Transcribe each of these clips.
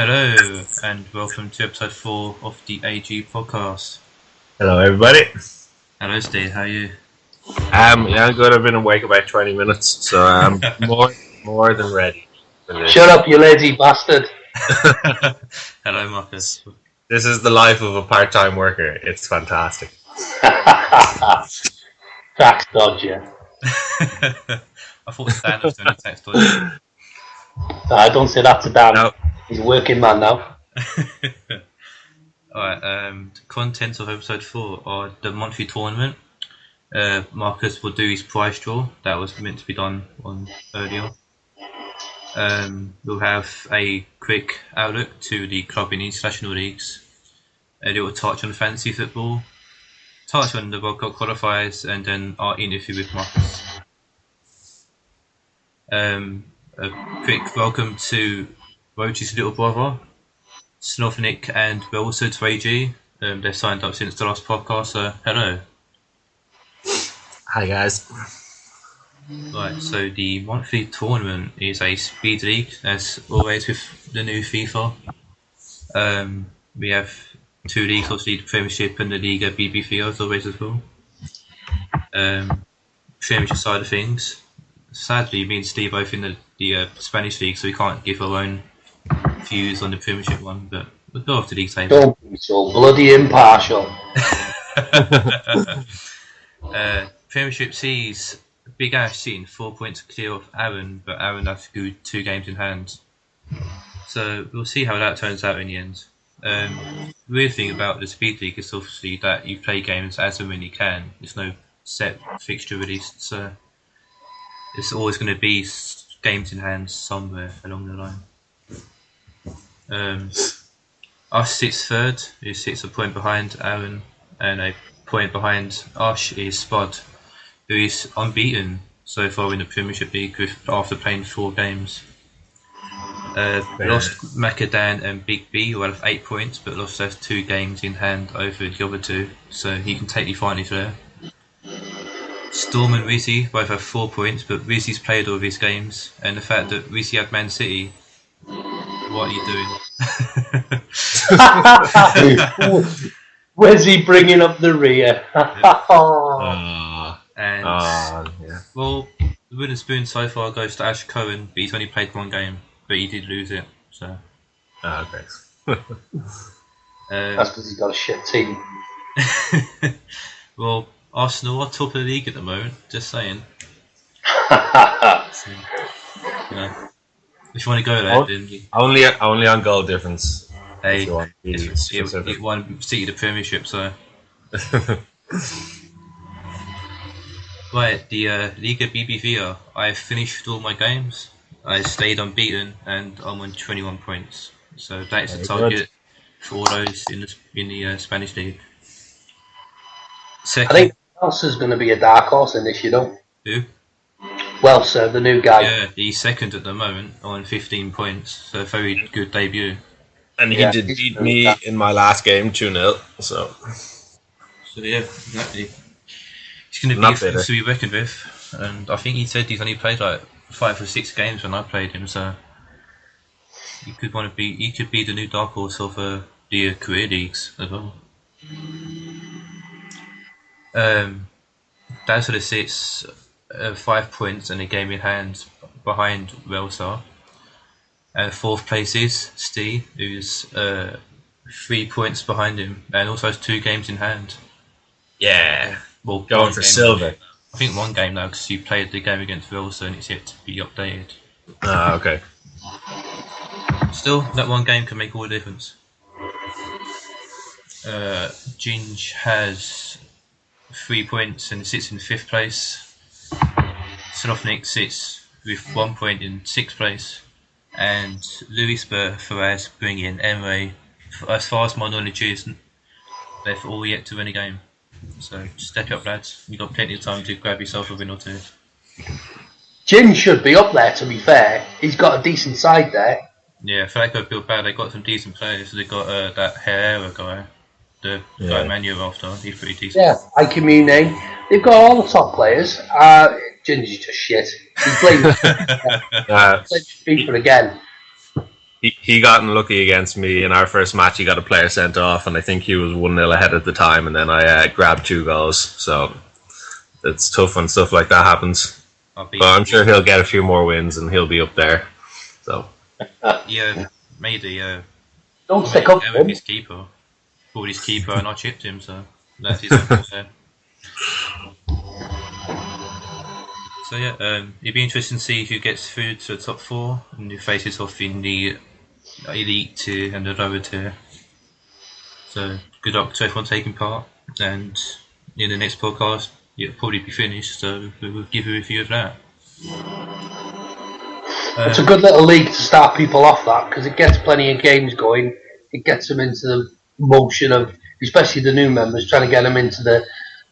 Hello, and welcome to episode 4 of the AG podcast. Hello, everybody. Hello, Steve, how are you? Yeah, good. I've been awake about 20 minutes, so I'm more than ready for this. Shut up, you lazy bastard. Hello, Marcus. This is the life of a part-time worker. It's fantastic. Tax dodger. I thought Stan was doing a text dodge. I don't say that to Dan. No. He's a working man now. Alright, the contents of episode 4 are the monthly tournament. Marcus will do his prize draw. That was meant to be done on earlier. We'll have a quick outlook to the club in international leagues. A little touch on fantasy football. Touch on the World Cup qualifiers, and then our interview with Marcus. A quick welcome to Roach's little brother, Snovnik, and we're also to AG. They've signed up since the last podcast, so hello. Hi, guys. Right, so the monthly tournament is a speed league, as always with the new FIFA. We have two leagues, obviously the Premiership and the Liga BBVA as always as well. Premiership side of things. Sadly, me and Steve both in the Spanish league, so we can't give our own views on the Premiership one, but we'll go off the league table. Don't be so bloody impartial. Premiership sees Big Ash sitting 4 points clear of Aaron, but Aaron has to go 2 games in hand. So we'll see how that turns out in the end. The weird thing about the Speed League is obviously that you play games as and when you can. There's no set fixture released, so it's always going to be games in hand somewhere along the line. Us sits third, who sits a point behind Aaron, and a point behind Ash is Spud, who is unbeaten so far in the Premiership League after playing 4 games. Lost Macadam and Big B, who have 8 points, but lost those 2 games in hand over the other 2, so he can take the advantage there. Storm and Rizzy both have 4 points, but Rizzy's played all of his games, and the fact that Rizzy had Man City, what are you doing? Where's he bringing up the rear? Well, the wooden spoon so far goes to Ash Cohen, but he's only played 1 game, but he did lose it, so. Okay. That's because he's got a shit team. Well, Arsenal are top of the league at the moment, just saying. So, if you want to go there, then you, only on goal difference. hey, If you want to be specific. it won City the Premiership, so. Right, the Liga BBVA, I finished all my games. I stayed unbeaten, and I'm on 21 points. So that is the Very target good. for all those in the Spanish league. I Second, think Welsh is going to be a dark horse in this, you know. who? Welsh, the new guy. Yeah, he's second at the moment on 15 points. So a very good debut. And he Yeah, did he's beat really me tough. in my last game 2-0, so So yeah, exactly. He's going to Not be a bitter. force to be reckoned with. And I think he said he's only played like 5 or 6 games when I played him. So he could be the new dark horse of the career leagues as well. Dazzler sits 5 points and a game in hand behind Welsar. And 4th place is Steve, who's 3 points behind him and also has 2 games in hand. yeah, Well, going one for game. silver. I think 1 game now because you played the game against Welsar and it's yet to be updated. Okay. Still, that 1 game can make all the difference. Ginge has 3 points and sits in 5th place. Snovnik sits with 1 point in 6th place. And Luis Ferraz bring in Emre. As far as my knowledge is, they've all yet to win a game. So step up, lads. You've got plenty of time to grab yourself a win or 2. Jim should be up there, to be fair. He's got a decent side there. Yeah, Flacco Bilbao, they got some decent players. They got that Herrera guy, the guy Manu after. He's pretty decent. Yeah, Icomune. They've got all the top players. Ginger's just shit. He's playing FIFA again. he got unlucky against me in our first match. He got a player sent off, and I think he was 1-0 ahead at the time, and then I grabbed 2 goals. So it's tough when stuff like that happens. But I'm sure he'll get a few more wins, and he'll be up there. So yeah, maybe. Don't stick up with his keeper. Pulled his keeper, and I chipped him. So that's his own fault. So yeah, it'd be interesting to see who gets through to the top 4 and who faces off in the elite tier and the lower tier. So good luck to everyone taking part, and in the next podcast it'll probably be finished, so we'll give a review of that. It's a good little league to start people off, that, because it gets plenty of games going. It gets them into the motion of, especially the new members, trying to get them into the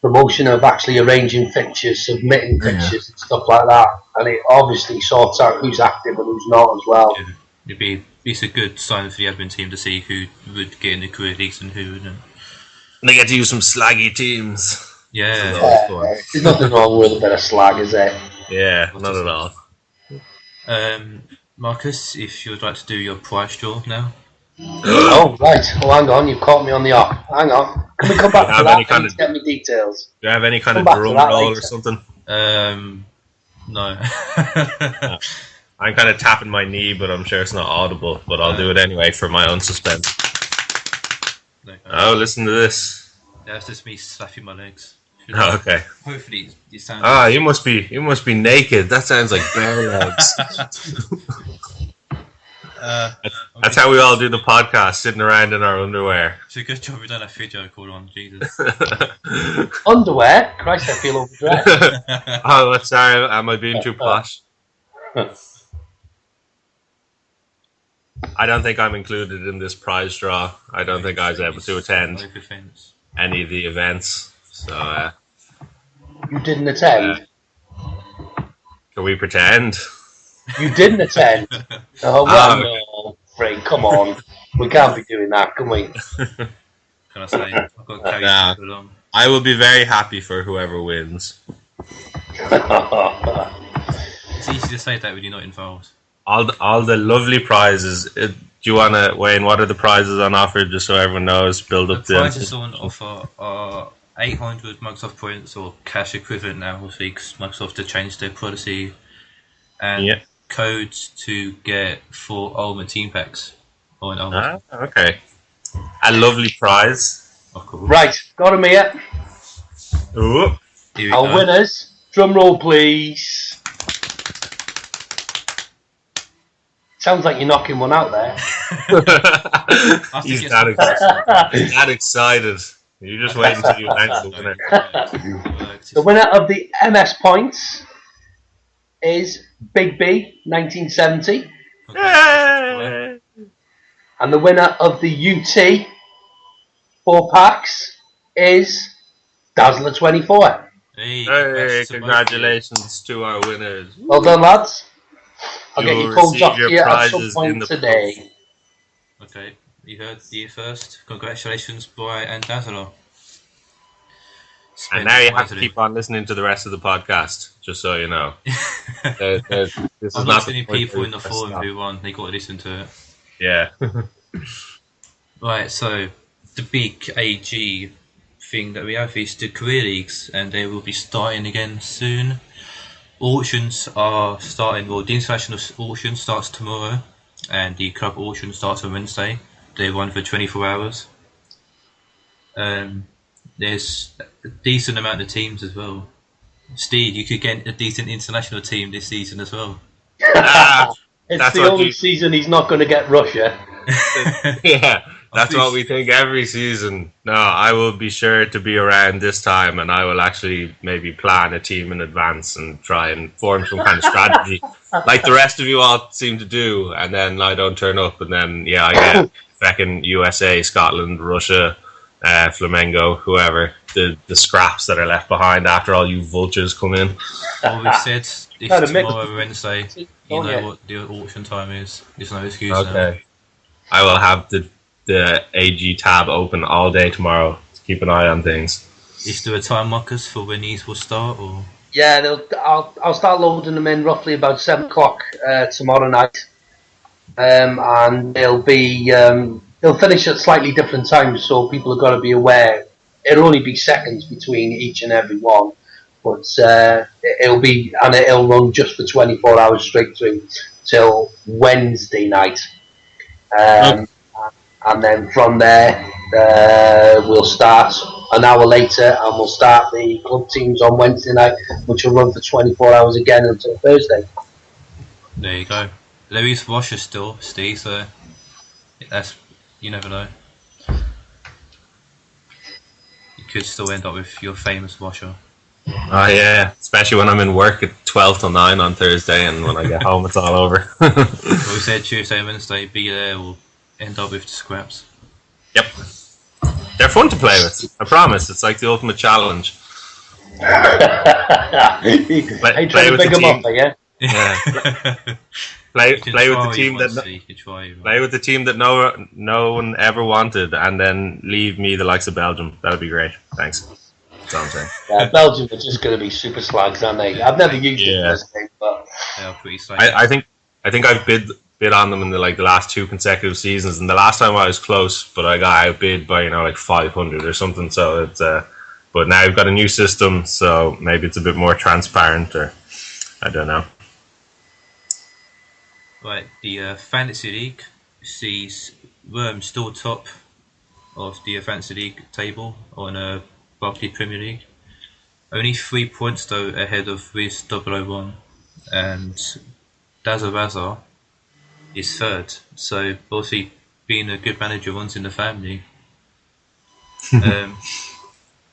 motion of actually arranging fixtures, submitting fixtures and stuff like that. And it obviously sorts out who's active and who's not as well. Yeah. It's a good sign for the admin team to see who would get in the career leagues and who wouldn't. And they get to use some slaggy teams. Yeah. There's nothing wrong with a bit of slag, is there? Yeah, not at all. Marcus, if you would like to do your prize draw now. Oh, right. Oh, hang on. You've caught me on the hop. Hang on. Can we come back to that and get me details? Do you have any kind of drum roll or something? No. I'm kind of tapping my knee, but I'm sure it's not audible. But I'll do it anyway for my own suspense. Oh, listen to this. That's just me slapping my legs. Oh, okay. Hopefully it sounds... you must be naked. That sounds like bare legs. That's how we all do the podcast, sitting around in our underwear. It's a good job we don't have video called on, Jesus. Underwear? Christ, I feel overdressed. Oh, sorry, am I being too posh? I don't think I'm included in this prize draw. I don't think I was able to attend any of the events. So, you didn't attend? Can we pretend? You didn't attend? Oh, well, no, Frank, come on. We can't be doing that, can we? Can I say? I've got to carry people along. I will be very happy for whoever wins. It's easy to say that when you're not involved. All the lovely prizes. Do you want to, Wayne, what are the prizes on offer, just so everyone knows? Build up the prizes on offer are 800 Microsoft points, or cash equivalent now, obviously, because Microsoft have changed their policy. And codes to get 4 Ultimate Team Packs. Okay. A lovely prize. Of course. Right, got him here. Ooh. Here we Our go. winners. Drum roll, please. Sounds like you're knocking one out there. He's that excited. You just wait until you announce the winner. The winner of the MS points is Big B, 1970. Yay! And the winner of the UT 4 packs is Dazzler 24. Hey, congratulations to our winners. Well done, lads. I'll get your codes off here at some point today. Okay, you heard you first. Congratulations, Boy and Dazzler. And now you have to keep on listening to the rest of the podcast, just so you know. This is I'm not any people in the forum who won. They got to listen to it. Yeah. Right, so the big AG thing that we have is the career leagues, and they will be starting again soon. Auctions are starting. Well, the international auction starts tomorrow, and the club auction starts on Wednesday. They run for 24 hours. There's a decent amount of teams as well. Steve, you could get a decent international team this season as well. It's the only season he's not going to get Russia. Yeah, that's what we think every season. No, I will be sure to be around this time, and I will actually maybe plan a team in advance and try and form some kind of strategy, like the rest of you all seem to do. And then I don't turn up, and then I get fucking USA, Scotland, Russia, Flamengo, whoever, the scraps that are left behind after all you vultures come in. Well, we said if tomorrow Wednesday, you know what the auction time is. There's no excuse now. Okay. I will have the AG tab open all day tomorrow to keep an eye on things. Is there a time markers for when these will start, or? Yeah, I'll start loading them in roughly about 7 o'clock tomorrow night. and they'll finish at slightly different times, so people have got to be aware. It'll only be seconds between each and every one, but it'll run just for 24 hours straight through till Wednesday night, and then from there we'll start an hour later, and we'll start the club teams on Wednesday night, which will run for 24 hours again until Thursday. There you go. Louis Washer still, Steve, so you never know. You could still end up with your famous Washer. Oh yeah, especially when I'm in work at 12 till 9 on Thursday, and when I get home it's all over. Well, we said Tuesday and Wednesday, be there, we'll end up with scraps. Yep. They're fun to play with, I promise. It's like the ultimate challenge. Play with the team. Yeah. Play with the team play with the team that no one ever wanted, and then leave me the likes of Belgium. That would be great. Thanks. That's all I'm saying. Yeah, Belgium are just going to be super slags, aren't they? I've never used it first game, but they're pretty slag. I think I've bid on them in the last 2 consecutive seasons, and the last time I was close, but I got outbid by like 500 or something. So it's but now I've got a new system, so maybe it's a bit more transparent, or I don't know. Right, the Fantasy League sees Worm still top of the Fantasy League table on Barclays Premier League. Only 3 points though ahead of Riz 001, and Dazarazar is third. So obviously, being a good manager runs in the family.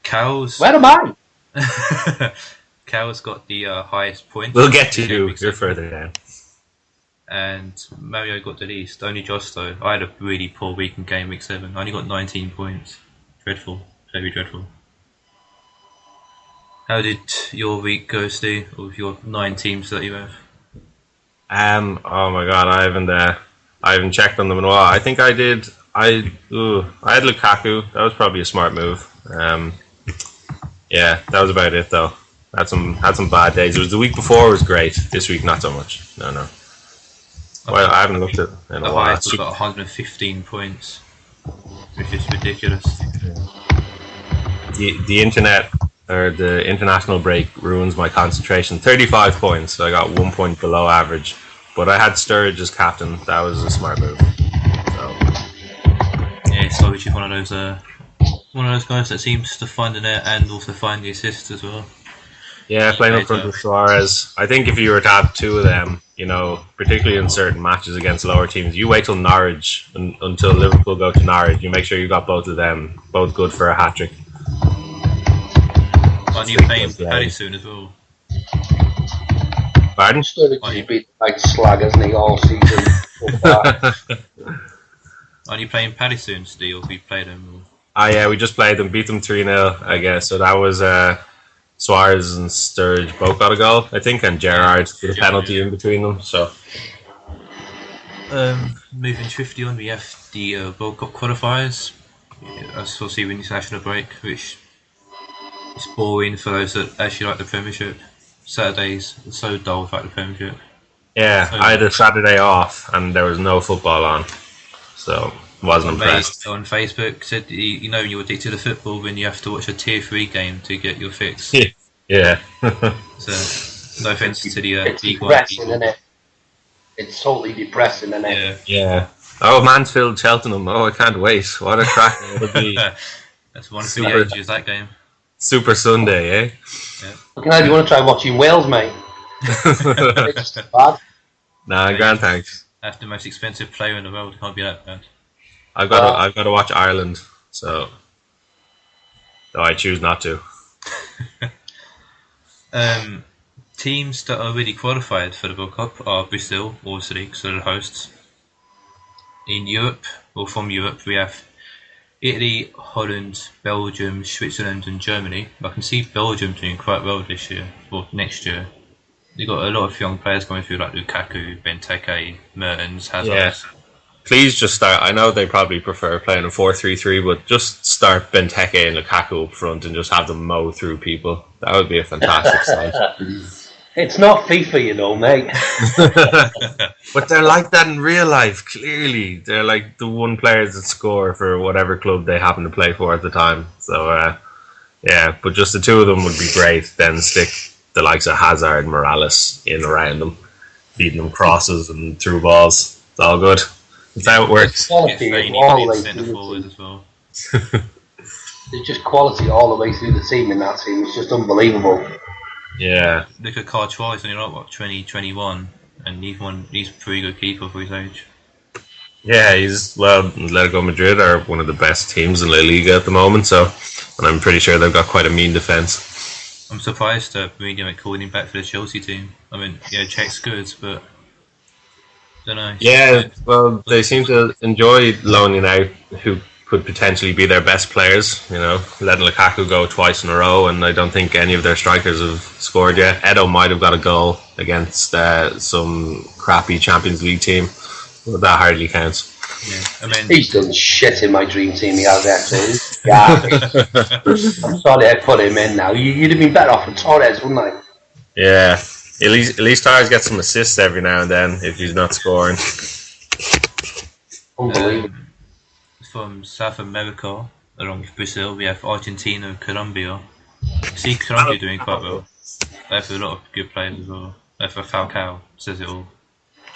Cal's where am I? Cal's got the highest points. We'll get to you. You're further down. And Mario got the least. Only Josh though. I had a really poor week in game week 7. I only got 19 points. Dreadful. Very dreadful. How did your week go, Steve? Or with your 9 teams that you have? Oh my god, I haven't checked on them in a while. I think I did. I had Lukaku. That was probably a smart move. Yeah, that was about it though. Had some bad days. It was the week before. It was great. This week, not so much. No. Well, I haven't looked at it in a while. I've got 115 points, which is ridiculous. The internet or the international break ruins my concentration. 35 points. So I got 1 point below average, but I had Sturridge as captain. That was a smart move. So. Yeah, Sturridge is one of those guys that seems to find the net and also find the assists as well. Yeah, playing up front with Suarez. I think if you were to have 2 of them, particularly in certain matches against lower teams, you wait till Norwich until Liverpool go to Norwich. You make sure you got both of them, both good for a hat trick. Aren't you playing Paddy soon as well? Pardon? He's been like slag, hasn't he, all season? Aren't you playing Paddy soon, Steve? Or we played him? Yeah, we just played them, beat them 3-0, I guess. So that was Suarez and Sturridge both got a goal, I think, and Gerrard with a penalty in between them. So, moving swiftly on, we have the World Cup qualifiers. As we'll see, with international break, which is boring for those that actually like the Premiership. Saturdays are so dull without the Premiership. Yeah, I had a Saturday off, and there was no football on, so wasn't impressed. On Facebook said when you're addicted to football when you have to watch a tier 3 game to get your fix. Yeah. So no offense to the it's League depressing, 1 isn't it? It's totally depressing, isn't it? Yeah. Oh, Mansfield, Cheltenham. Oh, I can't wait. What a crack it would be. That's one for the ages, that game. Super Sunday, eh? Yeah. Do you want to try watching Wales, mate? It's just bad. Nah, grand thanks. That's the most expensive player in the world. Can't be that bad. I've got to watch Ireland, so though I choose not to. Teams that are really qualified for the World Cup are Brazil, obviously, so the hosts. In Europe, or from Europe, we have Italy, Holland, Belgium, Switzerland, and Germany. I can see Belgium doing quite well this year, or next year. They've got a lot of young players coming through, like Lukaku, Benteke, Mertens, Hazard. Yeah. Please just start. I know they probably prefer playing a 4-3-3, but just start Benteke and Lukaku up front and just have them mow through people. That would be a fantastic sight. It's not FIFA, you know, mate. But they're like that in real life, clearly. They're like the one players that score for whatever club they happen to play for at the time. So, yeah, but just the two of them would be great. Then stick the likes of Hazard and Morales in around them, feeding them crosses and through balls. It's all good. That's how it works. Quality all the way through forward the as well. There's just quality all the way through the team in that team. It's just unbelievable. Yeah. Look at Courtois, he's only like, what, 2021, and he's a pretty good keeper for his age. Yeah, Atletico Madrid are one of the best teams in La Liga at the moment, so, and I'm pretty sure they've got quite a mean defence. I'm surprised that Mourinho called him back for the Chelsea team. I mean, yeah, Czech's good, but I don't know. Yeah, well, they seem to enjoy loaning out who could potentially be their best players, you know, letting Lukaku go twice in a row, and I don't think any of their strikers have scored yet. Edo might have got a goal against some crappy Champions League team, but that hardly counts. Yeah, I mean, he's done shit in my dream team. He has actually. Yeah, I'm sorry I put him in now. You'd have been better off with Torres, wouldn't I? Yeah, at least Torres gets some assists every now and then if he's not scoring. Unbelievable. From South America, along with Brazil, we have Argentina and Colombia. I see Colombia doing quite well. They have a lot of good players as well. They have Falcao, says it all.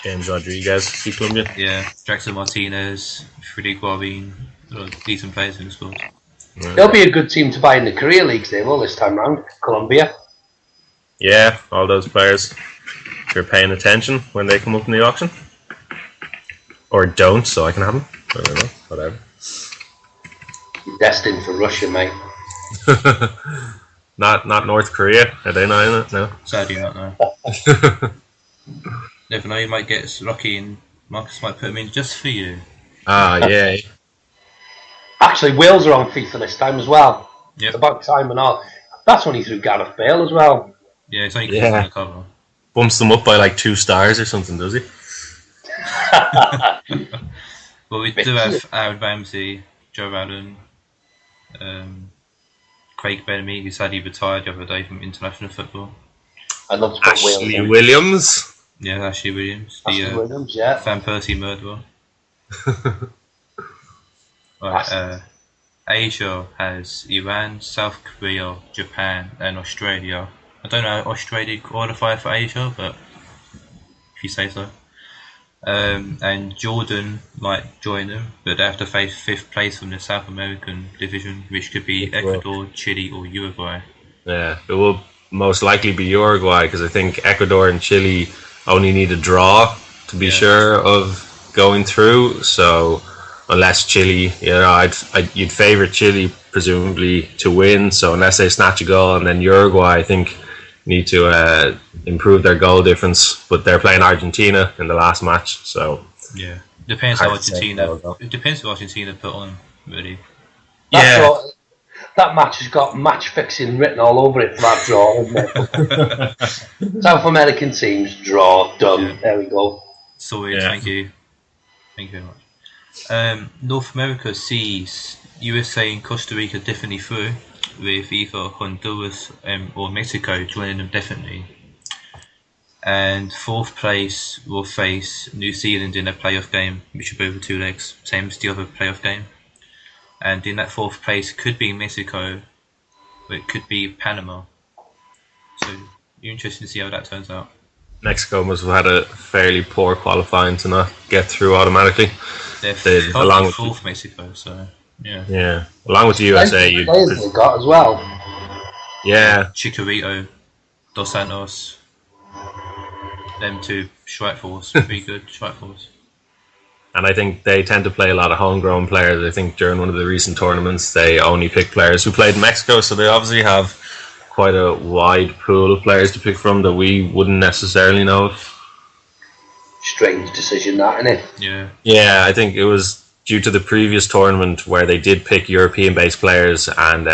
James Rodriguez, see Colombia. Yeah, Jackson Martinez, Freddy Guarin, a lot of decent players in the squad. Yeah. They'll be a good team to buy in the career leagues, they will, this time round. Colombia. Yeah, all those players. If you're paying attention when they come up in the auction. Or don't, so I can have them. I don't know, whatever. You're destined for Russia, mate. Not North Korea. Are they not in it? No. Sadly not, no. Never know, you might get lucky and Marcus might put him in just for you. Ah, yeah. Actually, Wales are on FIFA this time as well. Yep. It's about time and all. That's only through Gareth Bale as well. Yeah, it's only on the cover. Bumps them up by like 2 stars or something, does he? Well, we do have Aaron Ramsey, Joe Allen, Craig Bellamy, who sadly retired the other day from international football. I'd love to put Wales Ashley in. Williams. Yeah, Ashley Williams. Ashley Williams, yeah. Van Persie murderer. Right, Asia has Iran, South Korea, Japan, and Australia. I don't know how Australia qualify for Asia, but if you say so. And Jordan might join them, but they have to face 5th place from the South American division, which could be Ecuador, Chile, or Uruguay. Yeah, it will most likely be Uruguay because I think Ecuador and Chile only need a draw to be sure of going through. So unless Chile, you'd favourite Chile presumably to win. So unless they snatch a goal, and then Uruguay, I think, need to improve their goal difference. But they're playing Argentina in the last match, so yeah, depends how Argentina. It depends who Argentina put on, really. That match has got match fixing written all over it for that draw, hasn't it? South American teams draw done. Yeah. There we go. Sorry, thank you very much. North America sees USA and Costa Rica definitely through, with either Honduras or Mexico joining them definitely. And 4th place will face New Zealand in a playoff game, which will be over 2 legs, same as the other playoff game. And in that 4th place could be Mexico, or it could be Panama. So you're interested to see how that turns out. Mexico must have had a fairly poor qualifying to not get through automatically. They're currently 4th Mexico, so yeah. Yeah, along with the USA, you players they got as well. Yeah, Chicharito, Dos Santos, them 2 strike force, pretty good strike force. And I think they tend to play a lot of homegrown players. I think during one of the recent tournaments, they only picked players who played in Mexico, so they obviously have quite a wide pool of players to pick from that we wouldn't necessarily know of. Strange decision, that, isn't it? Yeah. Yeah, I think it was due to the previous tournament where they did pick European-based players and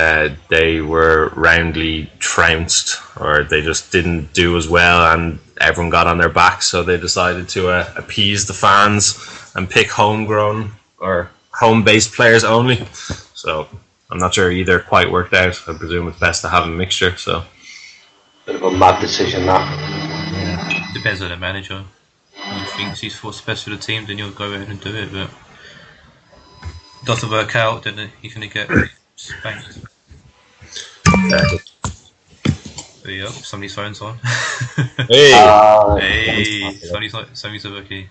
they were roundly trounced, or they just didn't do as well, and everyone got on their backs, so they decided to appease the fans and pick homegrown or home-based players only. So I'm not sure either quite worked out. I presume it's best to have a mixture. So bit of a mad decision, that. Depends on the manager. If he thinks he's what's best for the team, then you'll go ahead and do it. But doesn't work out, then he's going to get spanked. But yeah, somebody's phone's on. Hey, somebody's a rookie.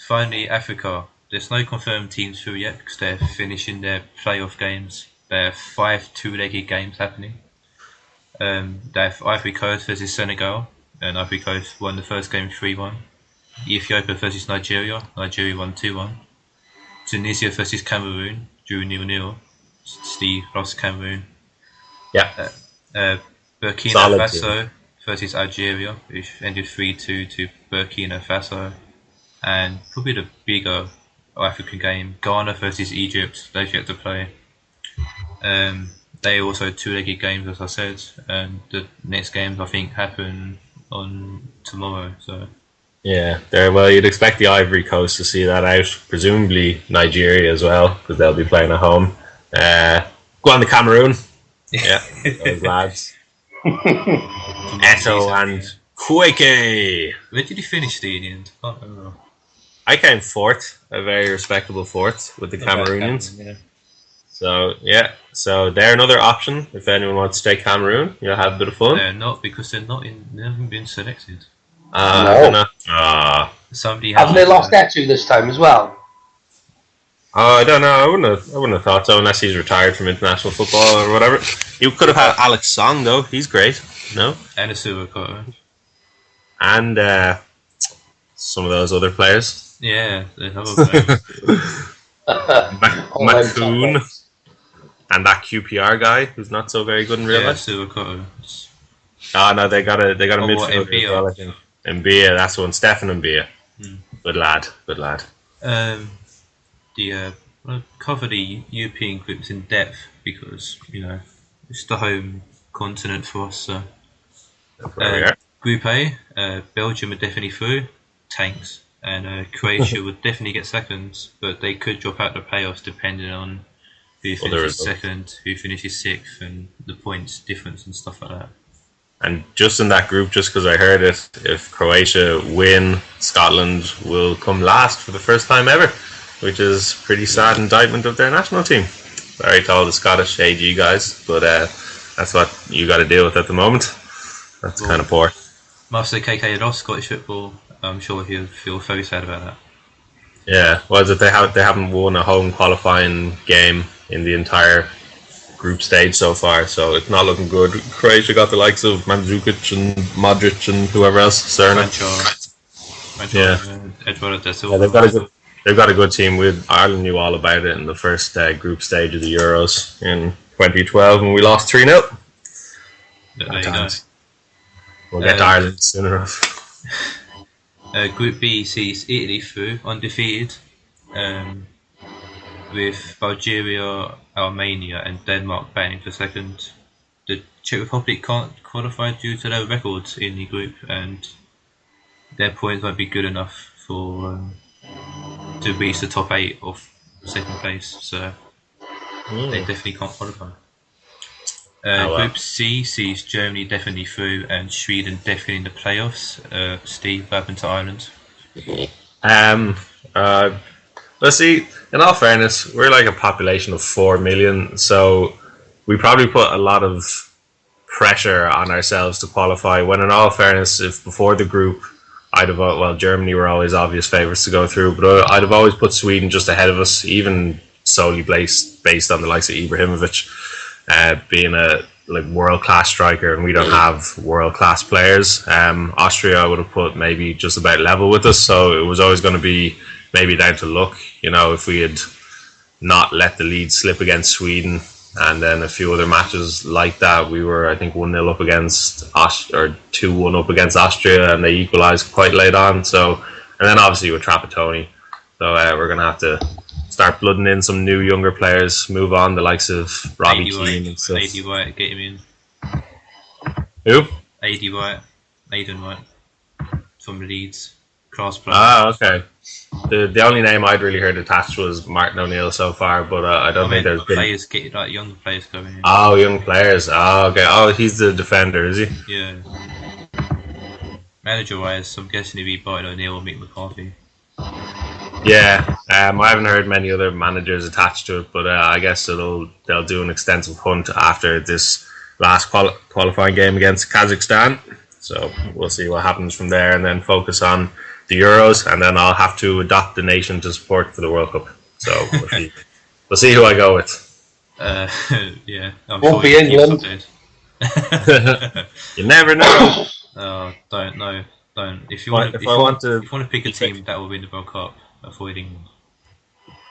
Finally, Africa. There's no confirmed teams through yet because they're finishing their playoff games. There are 5 two-legged games happening. They have Ivory Coast versus Senegal, and Ivory Coast won the first game 3-1. Ethiopia versus Nigeria. Nigeria won 2-1. Tunisia versus Cameroon, drew 0-0. Steve lost Cameroon. Yeah. Burkina Faso versus Algeria, which ended 3-2 to Burkina Faso. And probably the bigger African game, Ghana versus Egypt, they've yet to play. They also two-legged games, as I said, and the next games I think happen on tomorrow. So yeah, well, you'd expect the Ivory Coast to see that out. Presumably Nigeria as well, because they'll be playing at home. Go on to Cameroon. Yeah, those lads. Eto and Kweke. Where did he finish the end? I can't remember. I came 4th, a very respectable 4th with the Cameroonians. So they're another option if anyone wants to take Cameroon. You'll have a bit of fun. They're not, because they haven't been selected. No. Somebody haven't they lost Etu this time as well? I don't know. I wouldn't have thought so unless he's retired from international football or whatever. You could have had Alex Song though. He's great. No. And a Super Cutter. And some of those other players. Yeah, they have a player. Macoun and that QPR guy who's not so very good in real life. Super Cutter. No, they got a midfielder as well, I think. Mbia, that's the one. Stefan Mbia. Good lad. I'll cover the European groups in depth because it's the home continent for us. So. Group A, Belgium are definitely through, tanks, and Croatia would definitely get seconds, but they could drop out the playoffs depending on who finishes second, who finishes 6th, and the points difference and stuff like that. And just in that group, just because I heard it, if Croatia win, Scotland will come last for the first time ever, which is pretty sad indictment of their national team. Sorry to all the Scottish AG guys, but that's what you got to deal with at the moment. That's kind of poor. Master KK lost Scottish football. I'm sure he'll feel very sad about that. Yeah, well, they haven't won a home qualifying game in the entire group stage so far, so it's not looking good. Croatia got the likes of Mandzukic and Modric and whoever else. Cerna. They've got a good team. Ireland knew all about it in the first group stage of the Euros in 2012 when we lost 3-0. There you go. We'll get to Ireland soon enough. Group B sees Italy through, undefeated, with Bulgaria, Armenia and Denmark batting for second. The Czech Republic can't qualify due to their records in the group, and their points won't be good enough for to reach the top 8 of second place, so they definitely can't qualify. Group C sees Germany definitely through and Sweden definitely in the playoffs. Steve, what happened to Ireland? Let's see, in all fairness, we're like a population of 4 million, so we probably put a lot of pressure on ourselves to qualify, when in all fairness, if before the group Germany were always obvious favourites to go through, but I'd have always put Sweden just ahead of us, even solely based on the likes of Ibrahimovic being a world-class striker, and we don't have world-class players. Austria I would have put maybe just about level with us, so it was always going to be maybe down to luck. If we had not let the lead slip against Sweden, and then a few other matches like that, we were, I think, 1-0 up against or 2-1 up against Austria, and they equalised quite late on. So, and then obviously with Trapattoni, so we're going to have to start blooding in some new younger players, move on the likes of Robbie Keane and stuff. AD White, get him in. Who? AD White, Aidan White, from Leeds, class player. Ah, okay. The only name I'd really heard attached was Martin O'Neill so far, but I don't think there's been players young players coming in. Oh, young players. Oh, okay. Oh, he's the defender, is he? Yeah. Manager-wise, I'm guessing it'd be Brian O'Neill or Mick McCarthy. Yeah, I haven't heard many other managers attached to it, but I guess they'll do an extensive hunt after this last qualifying game against Kazakhstan. So we'll see what happens from there, and then focus on the Euros, and then I'll have to adopt the nation to support for the World Cup. So we'll see who I go with. Yeah, I'm Won't be England. You never know. Don't know. Don't. If you But want, if I want to pick a team that will win the World Cup, avoid England.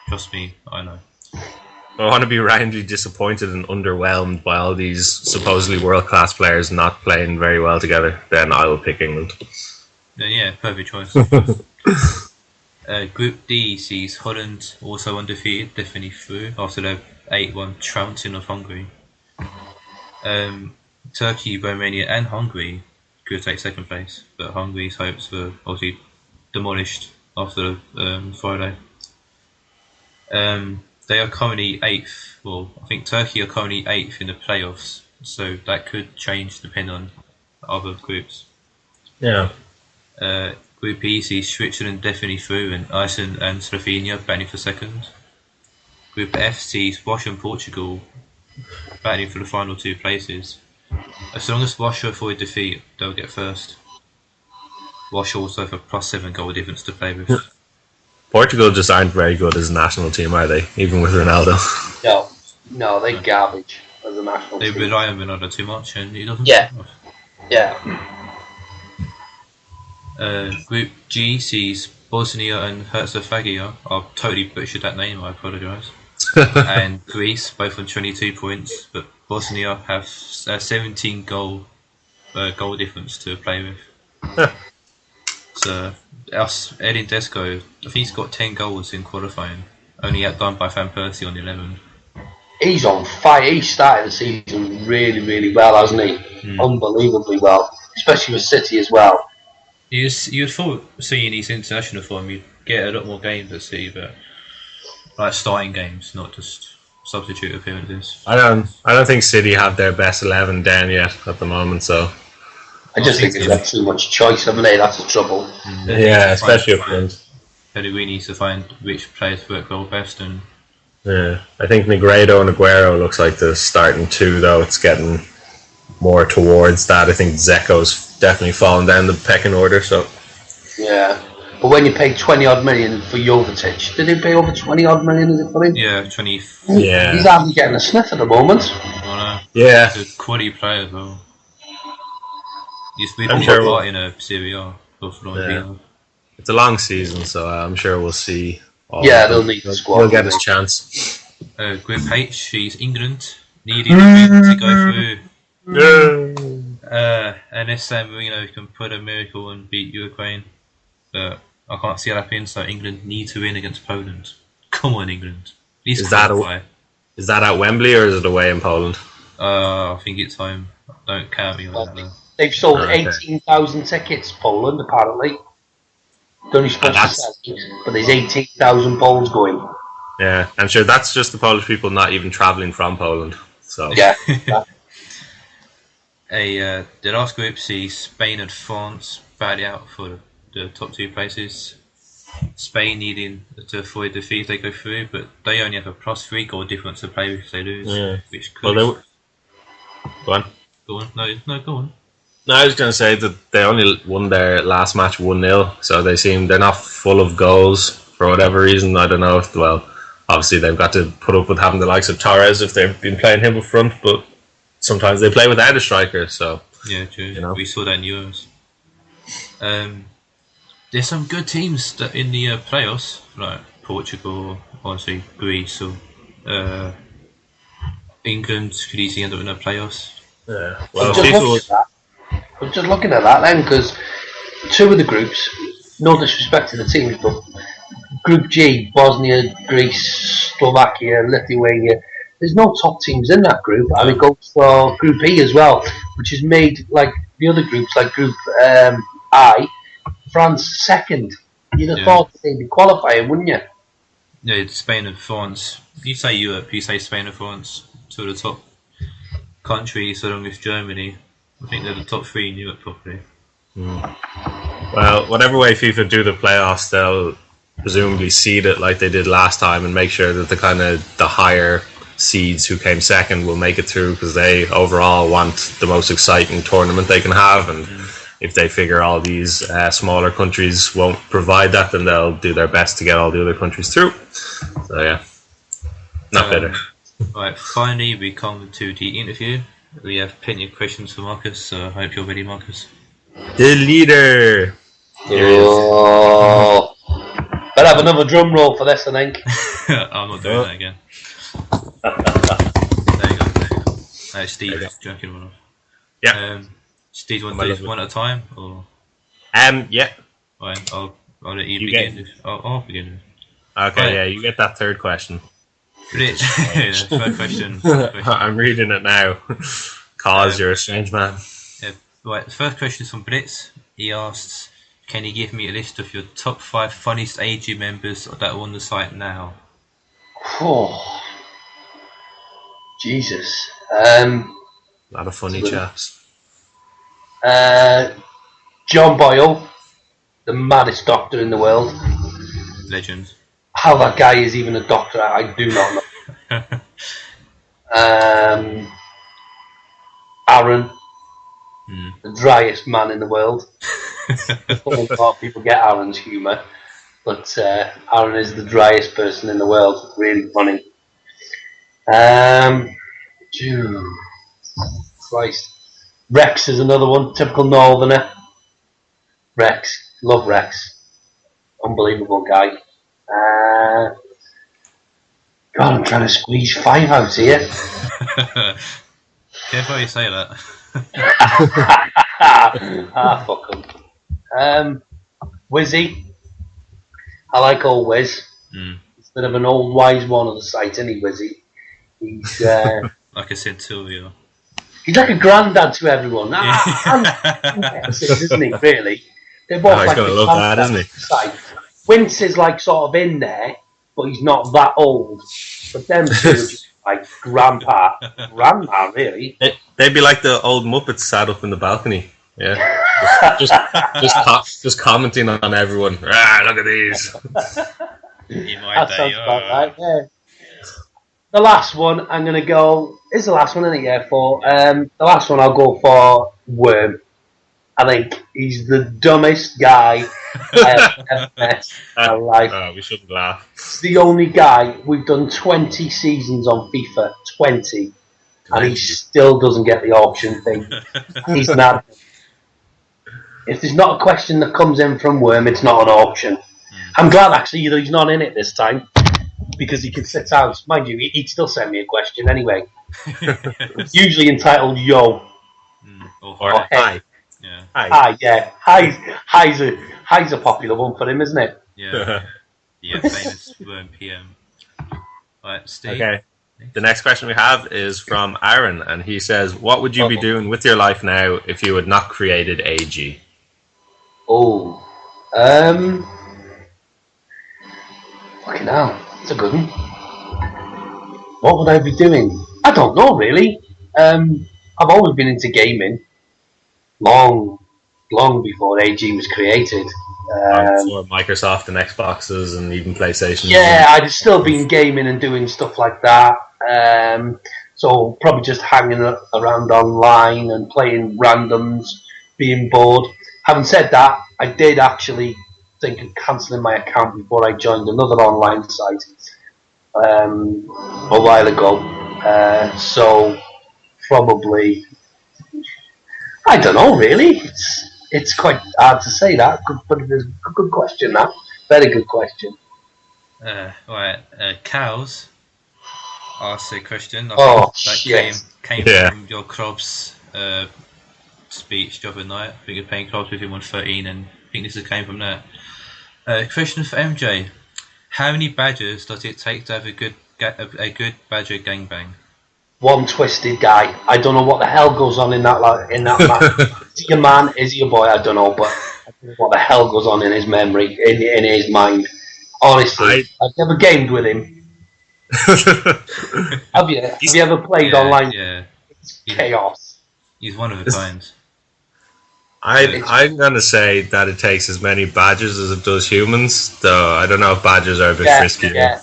Trust me, I know. I want to be roundly disappointed and underwhelmed by all these supposedly world-class players not playing very well together, then I will pick England. Yeah, perfect choice. Group D sees Holland also undefeated, definitely through after their 8-1 trouncing of Hungary. Turkey, Romania and Hungary could take second place, but Hungary's hopes were obviously demolished after Friday. They are currently 8th. Well, I think Turkey are currently 8th in the playoffs, so that could change depending on other groups. Yeah. Group E sees Switzerland definitely through, and Iceland and Slovenia battling for second. Group F sees Russia and Portugal battling for the final 2 places. As long as Russia avoid defeat, they'll get first. Russia also have a +7 goal difference to play with. Portugal just aren't very good as a national team, are they? Even with Ronaldo. No, they're garbage as a national They team. rely on Ronaldo too much, and he doesn't. Yeah. Yeah. Group G sees Bosnia and Herzegovina. I've totally butchered that name, I apologise. And Greece, both on 22 points, but Bosnia have a 17 goal difference to play with. So, Edin Dzeko, I think he's got 10 goals in qualifying, only outdone by Van Persie on 11. He's on fire. He started the season really, really well, hasn't he? Unbelievably well, especially with City as well. You'd thought seeing his international form, you'd get a lot more games at City, but like starting games, not just substitute appearances. I don't think City have their best 11 down yet at the moment, so I just think they've got too much choice, haven't they? That's the trouble. yeah, especially up front. Pellegrini needs to find which players work well best, and Yeah, I think Negredo and Aguero looks like the starting 2, though. It's getting more towards that. I think Zeko's definitely fallen down the pecking order. So Yeah, but when you pay 20 odd million for Jovetic, did he pay over 20 odd million? Is it for him? yeah, 20. Yeah. He's hardly getting a sniff at the moment. yeah, He's a quality player as well. He's been I'm all sure part in a Serie A. Yeah. it's a long season, so I'm sure we'll see. Yeah, they'll need the squad. He'll get his chance. Group H sees England needing a win to go through. Unless San Marino can put a miracle and beat Ukraine, but I can't see it happening. So England need to win against Poland. Come on, England! Is that at Wembley or is it away in Poland? I think it's home. Don't count me on that. Though. They've sold Okay. 18,000 tickets, Poland, apparently. They're only supposed to that's- sell it, but there's 18,000 Poles going. Yeah, I'm sure that's just the Polish people not even travelling from Poland. So Yeah. The last group sees Spain and France badly out for the top 2 places. Spain needing to avoid defeat if they go through, but they only have a +3 goal difference to play with if they lose. Yeah. Which could Well, go on. go on. No, go on. No, I was going to say that they only won their last match 1-0, so they're not full of goals for whatever reason. I don't know if, well, obviously they've got to put up with having the likes of Torres if they've been playing him up front, but sometimes they play without a striker, so. Yeah, true. You know? We saw that in Euros. There's some good teams that in the playoffs, like Portugal, obviously Greece, or England could easily end up in the playoffs. Yeah. I'm just looking at that then, because 2 of the groups, no disrespect to the teams, but Group G, Bosnia, Greece, Slovakia, Lithuania, there's no top teams in that group, and it goes for Group E as well, which is made like the other groups, like Group I, France second. You'd have thought they'd be qualifying, wouldn't you? Yeah, it's Spain and France. You say Europe, you say Spain and France, 2 of the top countries along with Germany. I think they're the top 3 in Europe, probably. Well, whatever way FIFA do the playoffs, they'll presumably seed it like they did last time and make sure that the higher seeds who came second will make it through, because they overall want the most exciting tournament they can have. And if they figure all these smaller countries won't provide that, then they'll do their best to get all the other countries through. So yeah, not better. Right, finally we come to the interview. We have plenty of questions for Marcus, so I hope you're ready, Marcus. The leader. Oh, better have another drum roll for this, I think. I'm not doing that again. There you go. Steve, joking one off. Yeah. Steve, want to do one at a time, or? Yeah. Right, I'll let you begin. I'll begin. Okay, right. Yeah, you get that third question. Rich, third question. I'm reading it now. Cause you're a strange man. Right, the first question is from Blitz. He asks, can you give me a list of your top 5 funniest AG members that are on the site now? Oh, Jesus. A lot of funny chaps. John Boyle, the maddest doctor in the world. Legend. How that guy is even a doctor, I do not know. Aaron, the driest man in the world. I don't think a lot of people get Aaron's humour, but Aaron is the driest person in the world. Really funny. Christ. Rex is another one, typical northerner. Rex, love Rex. Unbelievable guy. God, I'm trying to squeeze 5 out here. Careful how you say that. Fuck him. Wizzy. I like old Wiz. He's a bit of an old wise one on the site, isn't he, Wizzy? He's like I said, Silvio. He's like a granddad to everyone. Isn't he, really? They're both he's like gonna love that, isn't he? Site. Wince is like sort of in there, but he's not that old. But them two are just like grandpa, really. They'd be like the old Muppets sat up in the balcony. Yeah, just commenting on everyone. Look at these. That sounds about right. Yeah. The last one I'm gonna go is the last one, isn't it? Yeah. For the last one, I'll go for Worm. I think he's the dumbest guy I have ever met in my life. Oh, we shouldn't laugh. He's the only guy. We've done 20 seasons on FIFA, 20, and he still doesn't get the auction thing. He's not. If there's not a question that comes in from Worm, it's not an auction. I'm glad actually that he's not in it this time, because he can sit out. Mind you, he'd still send me a question anyway. It's usually entitled "Yo" or "Hi." Yeah. Hi, yeah. Hi's a popular one for him, isn't it? Yeah. Yeah, famous Worm PM. Right, Steve. Okay. The next question we have is from Aaron, and he says, what would you be doing with your life now if you had not created AG? Oh. Fucking hell. That's a good one. What would I be doing? I don't know, really. I've always been into gaming. Long before AG was created. Before Microsoft and Xboxes and even PlayStation. Yeah, I'd still been gaming and doing stuff like that. So probably just hanging around online and playing randoms, being bored. Having said that, I did actually think of cancelling my account before I joined another online site a while ago. So probably, I don't know really. It's quite hard to say that, but it's a good question. That very good question. Right, cows. Ask a question. I think that came from your Krobs speech the other night. I think you're playing Krobs with him on 13, and I think this came from that. Question for MJ: how many badgers does it take to have a good badger gangbang? One twisted guy. I don't know what the hell goes on in that man. Is he a man? Is he a boy? I don't know, but I don't know what the hell goes on in his memory, in his mind. Honestly, I've never gamed with him. Have you? Have you ever played online? Yeah. It's chaos. He's one of a kind. I'm gonna say that it takes as many badgers as it does humans, though I don't know if badgers are a bit friskier. Yeah.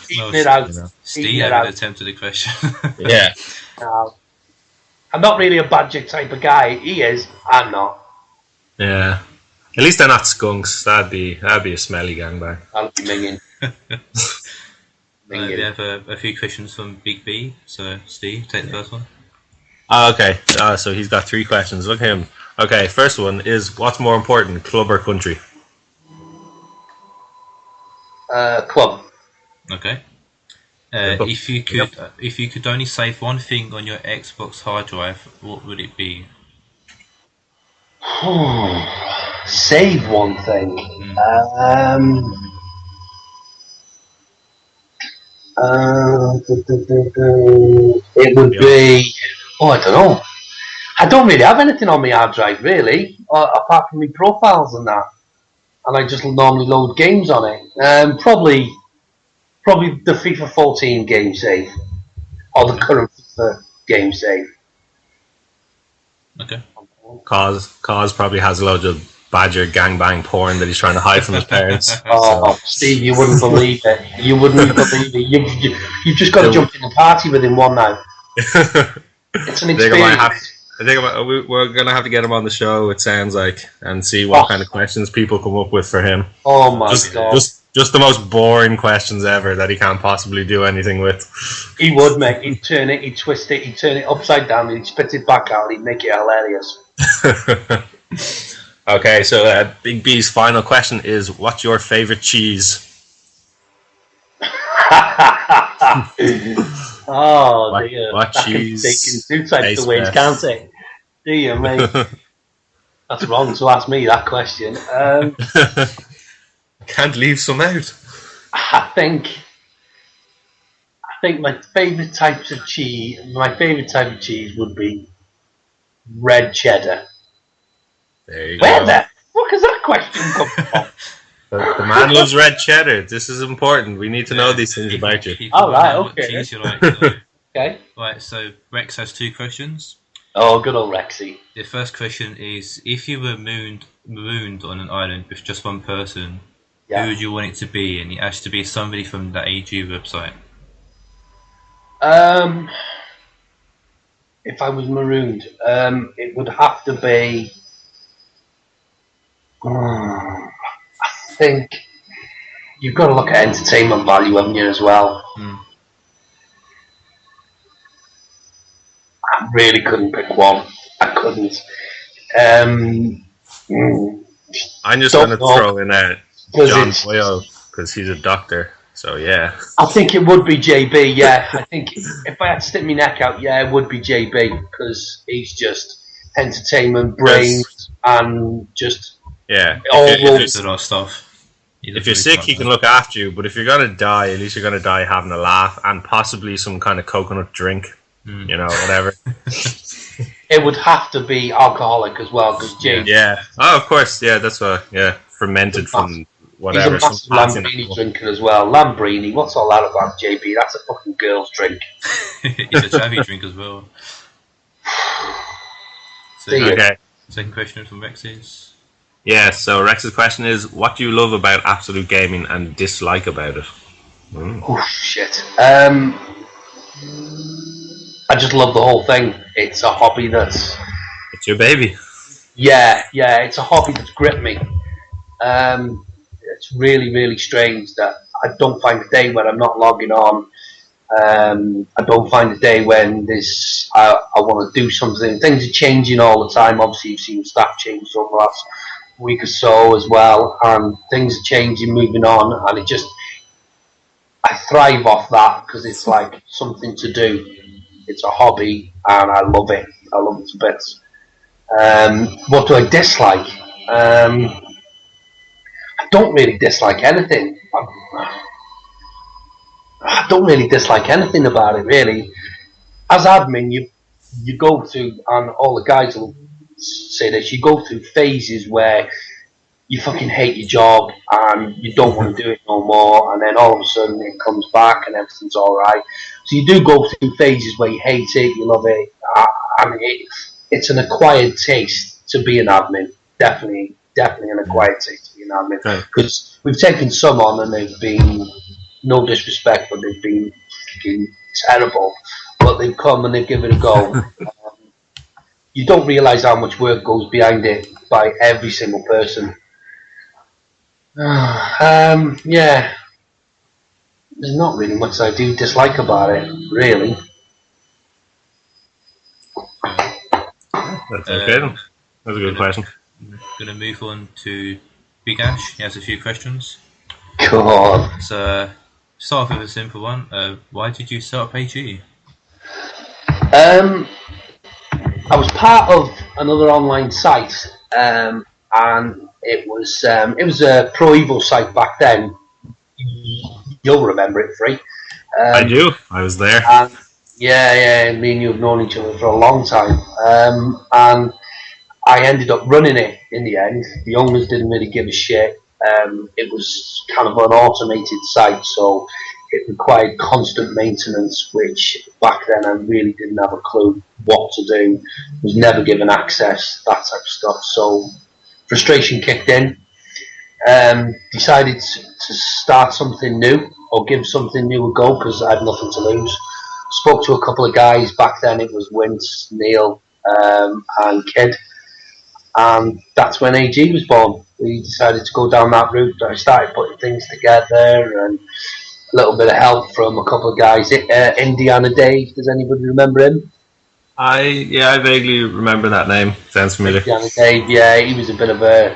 Eating it out. Steve haven't attempted a question. Yeah. No. I'm not really a badger type of guy. He is. I'm not. Yeah. At least they're not skunks. That'd be a smelly gangbang. I'll be minging. We have a few questions from Big B. So Steve, take the first one. Oh, okay. So he's got 3 questions. Look at him. Okay, first one is, what's more important, club or country? Club. Okay. If you could only save one thing on your Xbox hard drive, what would it be? Save one thing. It would be. Oh, I don't know. I don't really have anything on my hard drive, really, apart from my profiles and that. And I just normally load games on it. Probably the FIFA 14 game save, or the current FIFA game save. Okay. Cause probably has loads of badger gangbang porn that he's trying to hide from his parents. Oh, Steve, you wouldn't believe it. You wouldn't believe it. You've just got to jump in the party with him one night. It's an experience. We're going to have to get him on the show, it sounds like, and see what kind of questions people come up with for him. Oh my God. Just the most boring questions ever that he can't possibly do anything with. He would, mate. He'd turn it, he'd twist it, he'd turn it upside down, he'd spit it back out, he'd make it hilarious. Okay, so Big B's final question is, what's your favourite cheese? Oh, dear. What cheese? They can do types of ways, can't they? Do you, mate? That's wrong to ask me that question. Can't leave some out. I think my favourite type of cheese would be red cheddar. There you Where go. the fuck is that question come from? The man loves red cheddar. This is important. We need to know these things about you. Oh, right, What okay. cheese you like, so. Okay. Right, so Rex has 2 questions. Oh, good old Rexy. The first question is, if you were marooned on an island with just one person, who would you want it to be? And it has to be somebody from the AG website. If I was marooned, it would have to be. I think you've got to look at entertainment value, haven't you, as well? I really couldn't pick one. I couldn't. I'm just going to throw in John Boyle because he's a doctor. So yeah. I think it would be JB. Yeah, I think if I had to stick my neck out, yeah, it would be JB because he's just entertainment, brains, and just all those stuff. If you're sick, he can look after you. But if you're gonna die, at least you're gonna die having a laugh and possibly some kind of coconut drink. You know, whatever. It would have to be alcoholic as well because JB. Yeah. Oh, of course. Yeah, that's what. Yeah, fermented from whatever. He's a massive Lambrini drinker as well. Lambrini, what's all that about, JB? That's a fucking girl's drink. He's a chavvy drink as well. So, okay. Second question from Rex is? Yeah, so Rex's question is, what do you love about Absolute Gaming and dislike about it? Oh, shit. I just love the whole thing. It's a hobby that's... It's your baby. Yeah, it's a hobby that's gripped me. It's really, really strange that I don't find a day when I'm not logging on. I don't find a day when I want to do something. Things are changing all the time. Obviously, you've seen staff change over the last week or so as well, and things are changing, moving on, and I thrive off that because it's like something to do. It's a hobby, and I love it. I love it to bits. What do I dislike? I don't really dislike anything. I don't really dislike anything about it, really. As admin, you go through, and all the guys will say this, you go through phases where you fucking hate your job and you don't want to do it no more, and then all of a sudden it comes back and everything's alright. So you do go through phases where you hate it, you love it, and it's an acquired taste to be an admin. Definitely an acquired taste to be an admin. Right. Because we've taken some on and they've been, no disrespect, but they've been fucking terrible. But they've come and they've given it a go. You don't realise how much work goes behind it by every single person. Yeah. There's not really much I do dislike about it, really. That's okay then. That's a good question. I'm going to move on to Big Ash. He has a few questions. God. So, start off with a simple one. Why did you set up AG? I was part of another online site, and it was a Pro Evo site back then. You'll remember it, Free. I do. I was there. And yeah, me and you have known each other for a long time. And I ended up running it in the end. The owners didn't really give a shit. It was kind of an automated site, so it required constant maintenance, which back then I really didn't have a clue what to do. Was never given access, that type of stuff. So frustration kicked in. Decided to start something new or give something new a go because I had nothing to lose. Spoke to a couple of guys back then. It was Wince, Neil, and Kid, and that's when AG was born. We decided to go down that route. I started putting things together and a little bit of help from a couple of guys. Indiana Dave, does anybody remember him? I vaguely remember that name. Sounds familiar. Indiana Dave, yeah, he was a bit of a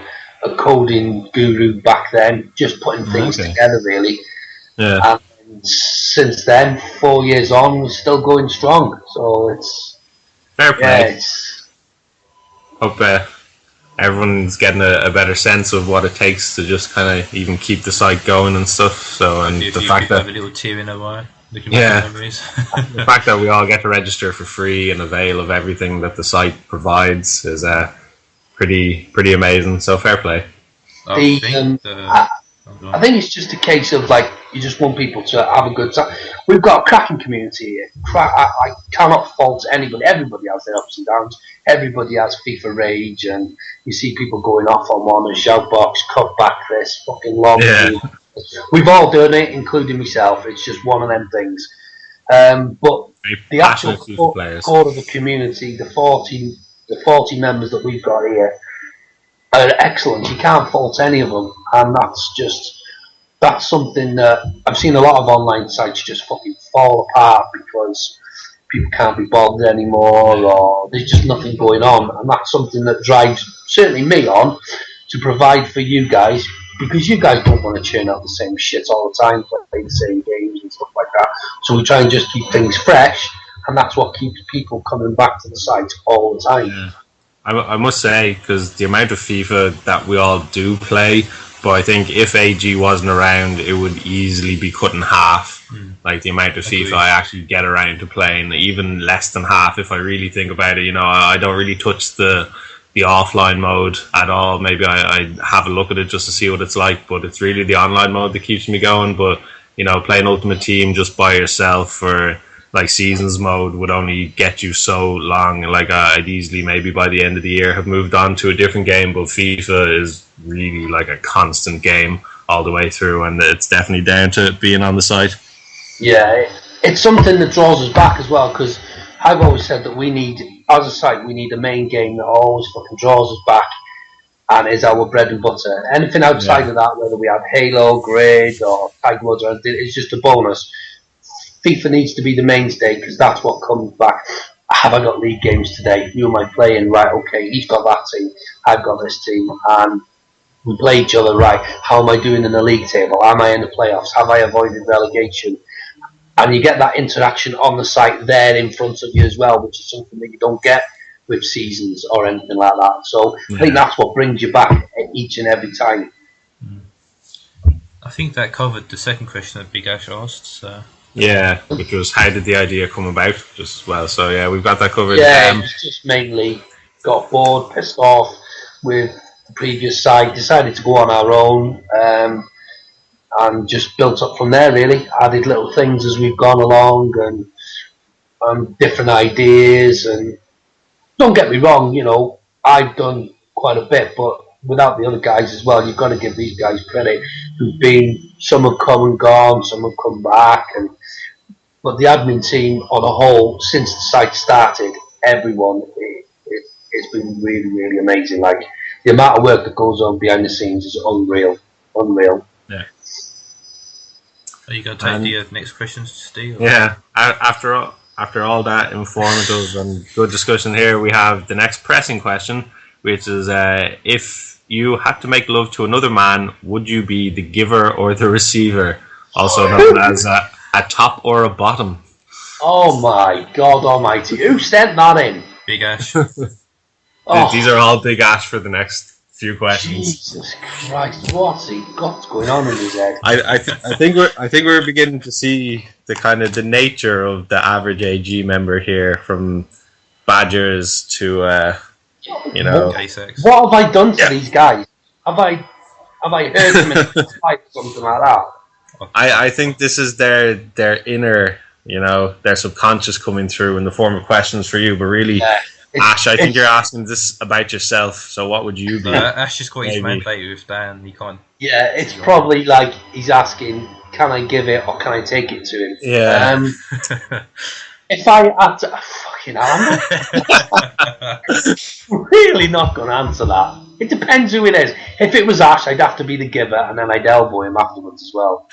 coding guru back then, just putting things together really. Yeah. And since then, 4 years on, we're still going strong. So it's fair play. Yeah, Hope everyone's getting a better sense of what it takes to just kind of even keep the site going and stuff. So, and the fact that have a little tear in our eye. Yeah, the fact that we all get to register for free and avail of everything that the site provides is pretty amazing. So fair play. I think it's just a case of like you just want people to have a good time. We've got a cracking community here. I cannot fault anybody. Everybody has their ups and downs. Everybody has FIFA rage, and you see people going off on one and shout box, cut back this fucking long. Yeah. We've all done it, including myself. It's just one of them things. But the actual core of the community, the 40 members that we've got here, are excellent. You can't fault any of them, and that's something that I've seen a lot of online sites just fucking fall apart because people can't be bothered anymore, or there's just nothing going on, and that's something that drives certainly me on to provide for you guys, because you guys don't want to churn out the same shit all the time, play the same games and stuff like that. So we try and just keep things fresh, and that's what keeps people coming back to the site all the time. Yeah. I must say, because the amount of FIFA that we all do play, but I think if AG wasn't around, it would easily be cut in half. Like the amount of FIFA I actually get around to playing, even less than half if I really think about it. You know, I don't really touch the offline mode at all. Maybe I have a look at it just to see what it's like, but it's really the online mode that keeps me going. But, you know, playing Ultimate Team just by yourself or like seasons mode would only get you so long. Like I'd easily maybe by the end of the year have moved on to a different game, but FIFA is really like a constant game all the way through, and it's definitely down to being on the site. Yeah, it's something that draws us back as well, because I've always said that we need, as a site, we need a main game that always fucking draws us back and is our bread and butter. Anything outside of that, whether we have Halo, Grid, or Tag Mode, or anything, it's just a bonus. FIFA needs to be the mainstay, because that's what comes back. Have I got league games today? Who am I playing? Right, okay, he's got that team, I've got this team, and we play each other. Right, how am I doing in the league table? Am I in the playoffs? Have I avoided relegation? And you get that interaction on the site there in front of you as well, which is something that you don't get with seasons or anything like that. So I think that's what brings you back each and every time. I think that covered the second question that Big Ash asked. So. Yeah, which was how did the idea come about just as well. So yeah, we've got that covered. Yeah, just mainly got bored, pissed off with the previous site, decided to go on our own, and just built up from there really. Added little things as we've gone along, and different ideas. And don't get me wrong, you know, I've done quite a bit, but without the other guys as well, you've got to give these guys credit. Who've been, some have come and gone, some have come back, but the admin team on a whole, since the site started, everyone, it's been really, really amazing. Like, the amount of work that goes on behind the scenes is unreal. Yeah. Are you going to take the next questions, Steve? Yeah. After all that informative and good discussion here, we have the next pressing question, which is if you had to make love to another man, would you be the giver or the receiver? Also known as a top or a bottom. Oh my God Almighty! Who sent that in? Big Ash. These are all Big Ash for the next few questions. Jesus Christ! What's he got going on in his head? I think we're beginning to see the kind of the nature of the average AG member here, from Badgers to K6. What have I done to these guys? Have I hurt them in a fight or something like that? I think this is their inner, their subconscious coming through in the form of questions for you. But really, Ash, I think you're asking this about yourself. So what would you be? Ash just got his man plate with Dan. He can't. Yeah, it's probably like he's asking, can I give it or can I take it to him? Yeah. If I had to, fucking hell, I'm really not going to answer that. It depends who it is. If it was Ash, I'd have to be the giver, and then I'd elbow him afterwards as well.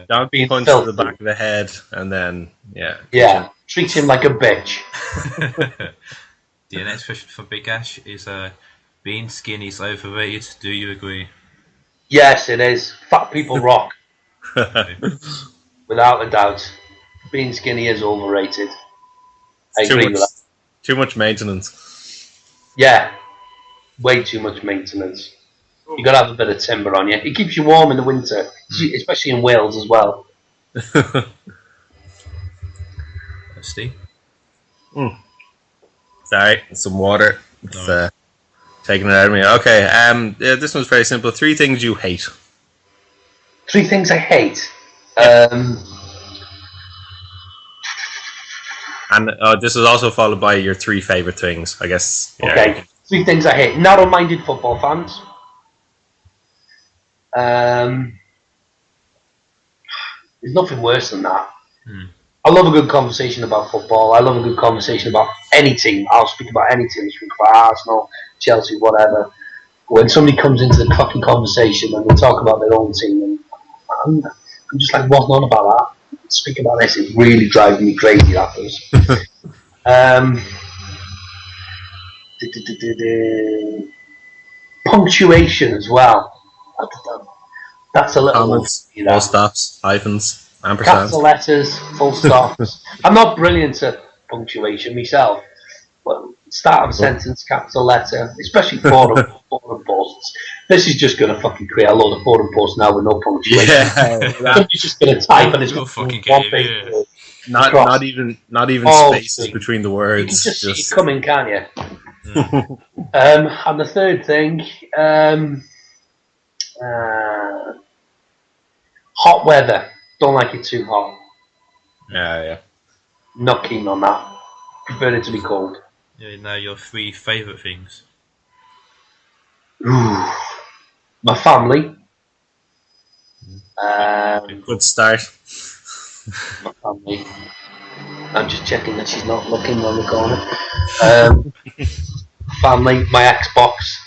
Don't be punched to the back of the head, and then treat him like a bitch. The next question for Big Ash is: being skinny is overrated. Do you agree? Yes, it is. Fat people rock, without a doubt. Being skinny is overrated. I agree with that. Too much maintenance. Yeah, way too much maintenance. You got to have a bit of timber on you. It keeps you warm in the winter, especially in Wales as well. Steve? Sorry, some water. It's taking it out of me. Okay, this one's very simple. 3 things you hate. 3 things I hate. And this is also followed by your 3 favourite things, I guess. Yeah. Okay, 3 things I hate. Narrow-minded football fans. There's nothing worse than that. I love a good conversation about football. I love a good conversation about any team. I'll speak about any team. I'll speak about Arsenal, Chelsea, whatever. When somebody comes into the fucking conversation and they talk about their own team, and I'm just like, what's on about that? Speak about this, it really drives me crazy, that does. Punctuation as well. That's a little comments, full stops, hyphens, ampersands. Capital letters, full stops. I'm not brilliant at punctuation myself, but start of a sentence, capital letter, especially forum posts. This is just going to fucking create a load of forum posts now with no punctuation. Yeah, somebody's just going to type and it's You'll fucking one get page. it, yeah. Not even spaces between the words. You can just see it coming, can't you? And the third thing, hot weather. Don't like it too hot. Yeah. Not keen on that. Prefer it to be cold. Yeah, now your 3 favourite things. My family. Good start. My family. I'm just checking that she's not looking on the corner. Family, my Xbox,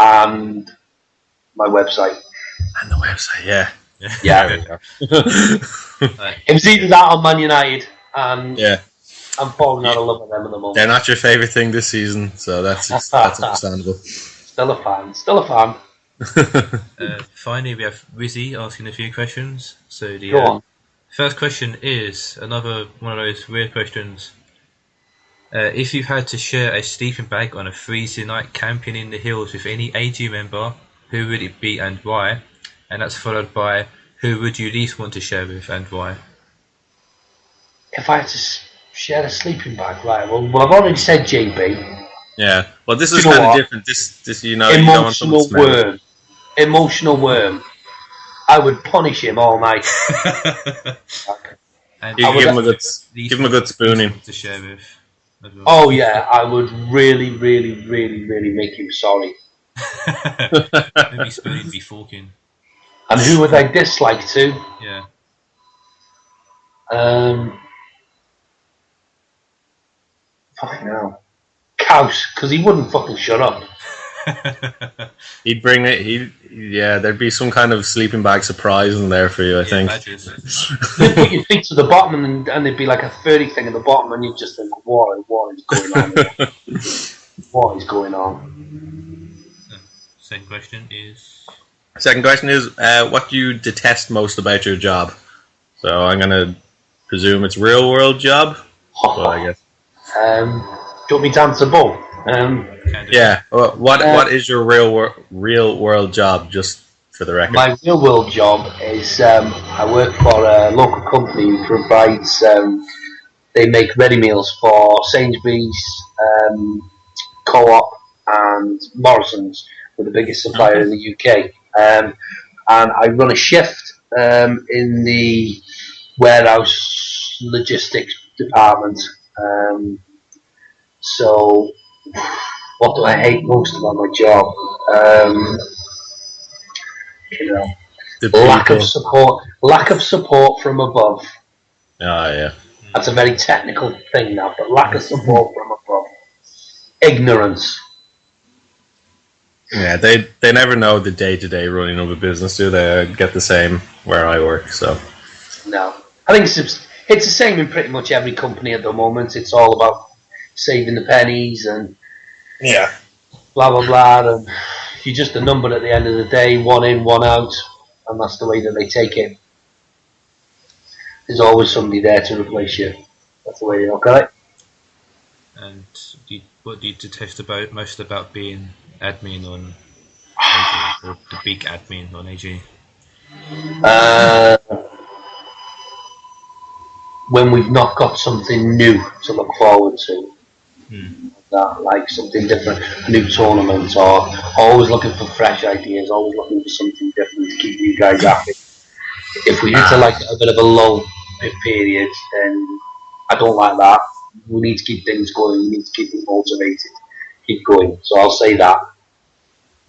and my website. And the website, yeah. Yeah. There we go. It was either that or Man United, and Yeah. I'm falling out of love with them at the moment. They're not your favourite thing this season, so that's understandable. Still a fan. Finally, we have Rizzy asking a few questions. So the Go on. first question is another one of those weird questions. If you had to share a sleeping bag on a freezing night camping in the hills with any AG member, who would it be and why? And that's followed by, who would you least want to share with and why? If I had to share a sleeping bag, right? Well, I've already said JB. Yeah. Well, this Do is you know kind of what? different. This you don't want someone Emotional smelling. worm. Emotional worm. I would punish him all night. And You give him a good, these give him a good spooning. to share with. As well. Oh yeah, I would really, really, really, really make him sorry. Maybe spooning be forking. And who would I dislike too? Yeah. Fucking hell. Kaus, because he wouldn't fucking shut up. He'd bring it. There'd be some kind of sleeping bag surprise in there for you. I think. Badges. They'd put your feet to the bottom and there'd be like a 30 thing at the bottom and you'd just think, what is going on here? What is going on? Second question is. Second question is, what do you detest most about your job? So I'm gonna presume it's real world job. Well, I guess. Do you want me to answer both? Yeah. What is your real world job? Just for the record. My real world job is I work for a local company who provides. They make ready meals for Sainsbury's, Co-op, and Morrison's. We're the biggest supplier in the UK. And I run a shift in the warehouse logistics department. So, what do I hate most about my job? Lack of support. Lack of support from above. Oh yeah. That's a very technical thing now, but lack of support from above. Ignorance. Yeah, they never know the day-to-day running of a business, do they? I get the same where I work, so. No. I think it's the same in pretty much every company at the moment. It's all about saving the pennies and blah, blah, blah. And you're just a number at the end of the day, one in, one out, and that's the way that they take it. There's always somebody there to replace you. That's the way they look at it. And what do you detest most about being admin on AG, or the big admin on AG? When we've not got something new to look forward to, that like something different, new tournaments, or always looking for fresh ideas, always looking for something different to keep you guys happy. If we need to like a bit of a lull period, then I don't like that. We need to keep things going. We need to keep it motivated, keep going. So I'll say that.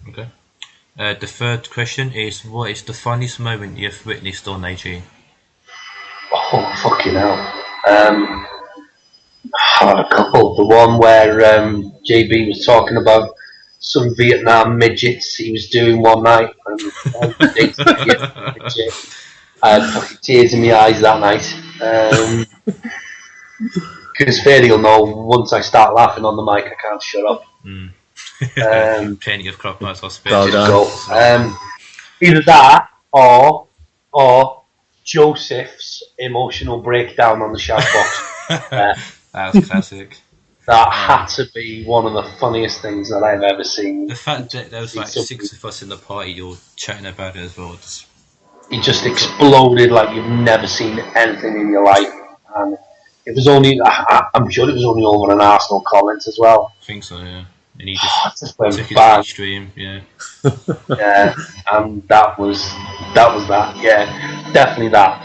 Okay. The third question is, what is the funniest moment you've witnessed on AG? Oh, fucking hell. I had a couple. The one where JB was talking about some Vietnam midgets he was doing one night. I had fucking tears in my eyes that night. Because Ferdy will know, once I start laughing on the mic, I can't shut up. Plenty of crop miles I'll spit. Either that or Joseph's emotional breakdown on the shout box. That was classic. That had to be one of the funniest things that I've ever seen. The fact that there was like 6 of us in the party, you're chatting about it as well. He just exploded like you've never seen anything in your life. And it was only, I'm sure it was only over an Arsenal comment as well. I think so, yeah. And he just went took bad. his stream, yeah. Yeah, and that was that. Yeah, definitely that.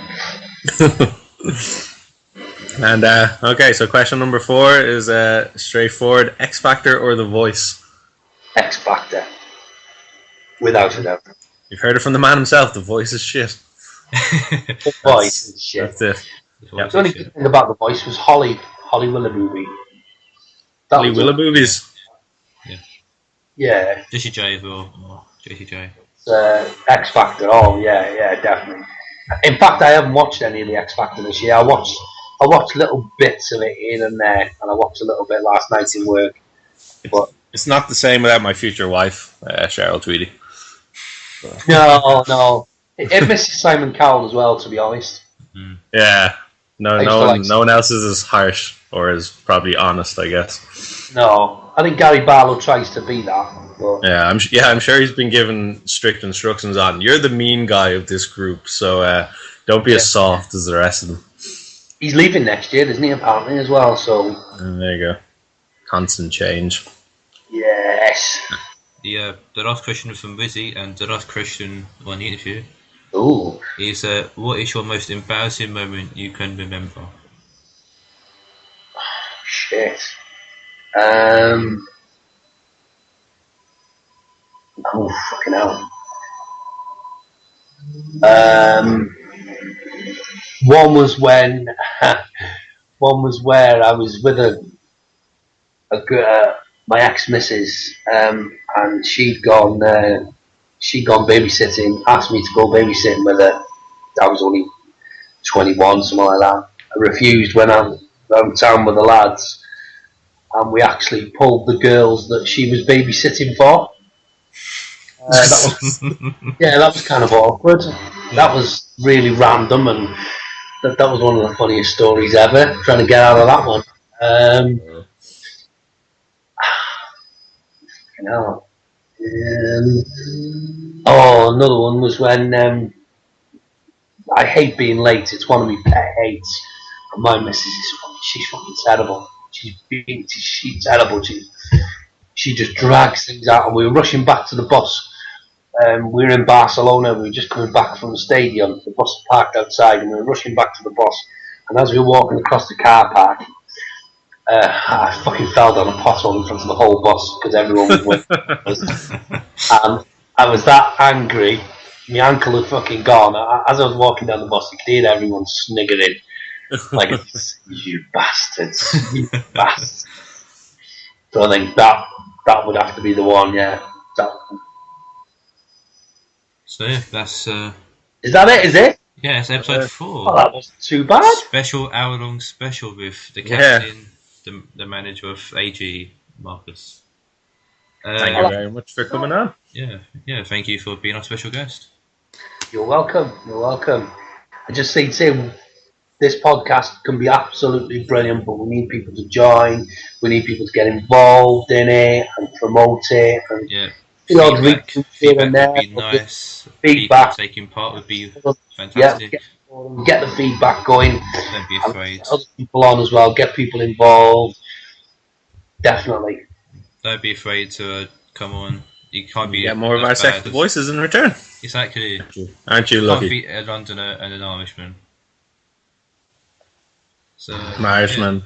And okay, so question number 4 is straightforward: X Factor or The Voice? X Factor, without a doubt. You've heard it from the man himself. The Voice is shit. The Voice is shit. That's it. The only good thing about The Voice was Holly Willoughby. Holly Willoughby's. Yeah. Jessie J as well. Oh, Jessie J. X Factor. Oh yeah, definitely. In fact, I haven't watched any of the X Factor this year. I watched little bits of it in and there, and I watched a little bit last night in work. But it's not the same without my future wife, Cheryl Tweedy. So. No. It misses Simon Cowell as well, to be honest. Yeah. No one else is as harsh or as probably honest, I guess. No, I think Gary Barlow tries to be that. But yeah, I'm sure he's been given strict instructions on. You're the mean guy of this group, so don't be as soft as the rest of them. He's leaving next year, isn't he? Apparently as well. So there you go. Constant change. Yes. The last question was from Wizzy, and the last question on the interview Ooh, is what is your most embarrassing moment you can remember? shit. Oh, fucking hell. One was when, one was where I was with my ex-missus, and she'd gone babysitting, asked me to go babysitting with her. I was only 21, something like that. I refused when I'm around town with the lads, and we actually pulled the girls that she was babysitting for. That was kind of awkward. That was really random, and that was one of the funniest stories ever. Trying to get out of that one. Another one was when I hate being late. It's one of my pet hates. And my missus she's fucking terrible. She's terrible. She just drags things out, and we were rushing back to the bus. We were in Barcelona. We were just coming back from the stadium. The bus was parked outside, and we were rushing back to the bus. And as we were walking across the car park, I fucking fell down a pothole in front of the whole bus because everyone was with us. And I was that angry. My ankle had fucking gone. As I was walking down the bus, I could hear everyone sniggering. Like, you bastards. You bastards. So I think that would have to be the one, yeah. So yeah, that's Is that it? Is it? yeah, it's episode 4. Oh, that wasn't too bad. Special hour-long special with the captain, the manager of AG, Marcus. Thank you very much for coming on. Yeah. Thank you for being our special guest. You're welcome. I just think this podcast can be absolutely brilliant, but we need people to join. We need people to get involved in it and promote it. And feedback would be nice. Feedback people taking part would be fantastic. Get the feedback going. Don't be afraid. Other people on as well. Get people involved. Definitely. Don't be afraid to come on. You can't be. Get more of our sexy voices in return. Exactly. Aren't you lucky? Can't beat a Londoner and an Irishman. So, Irishman.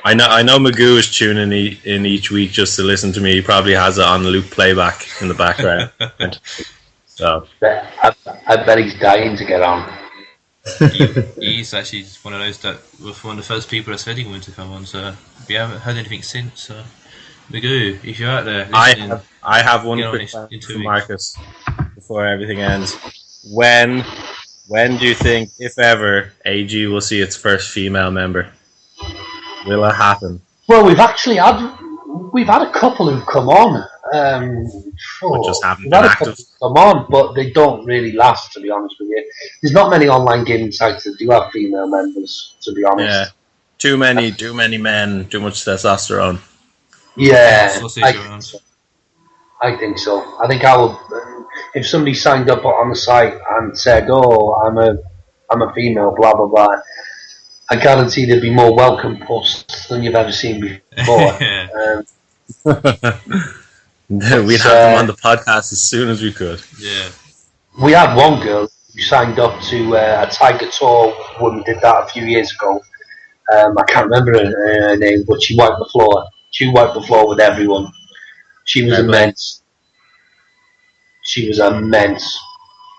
I know Magoo is tuning in each week just to listen to me. He probably has it on loop playback in the background. So I bet he's dying to get on. He's actually one of those that was one of the first people that said he wanted to come on. So we haven't heard anything since. So Magoo, if you're out there listening, I have one quick question for Marcus before everything ends. When do you think, if ever, AG will see its first female member? Will it happen? Well, we've had a couple who've come on. Just haven't been active. Come on, but they don't really last, to be honest with you. There's not many online gaming sites that do have female members, to be honest. Yeah, too many men, too much testosterone. Yeah, I think so. I think I would. If somebody signed up on the site and said, "Oh, I'm a female," blah blah blah, I guarantee there'd be more welcome posts than you've ever seen before. We'd have them on the podcast as soon as we could. Yeah. We had one girl who signed up to a Tiger Tour when we did that a few years ago. I can't remember her name, but she wiped the floor. She wiped the floor with everyone. She was immense.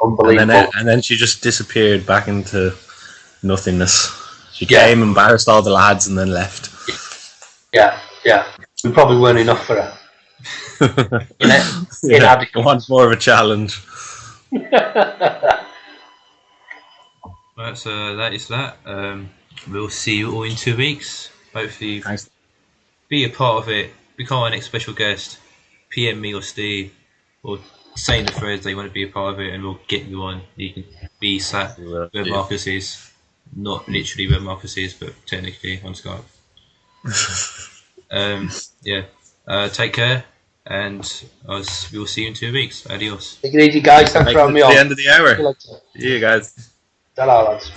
Unbelievable. And then she just disappeared back into nothingness. She came, embarrassed all the lads, and then left. Yeah. We probably weren't enough for her. Inadequate. Want more of a challenge. Right, so that is that. We'll see you all in 2 weeks. Hopefully, be a part of it. Become our next special guest. PM me or Steve, or say in the threads that you want to be a part of it, and we'll get you on. You can be sat where Marcus is, not literally where Marcus is, but technically on Skype. Take care, and we'll see you in 2 weeks. Adios. Take it easy, guys. Thanks for having me on. The end of the hour. See you guys. Ta-ra, lads.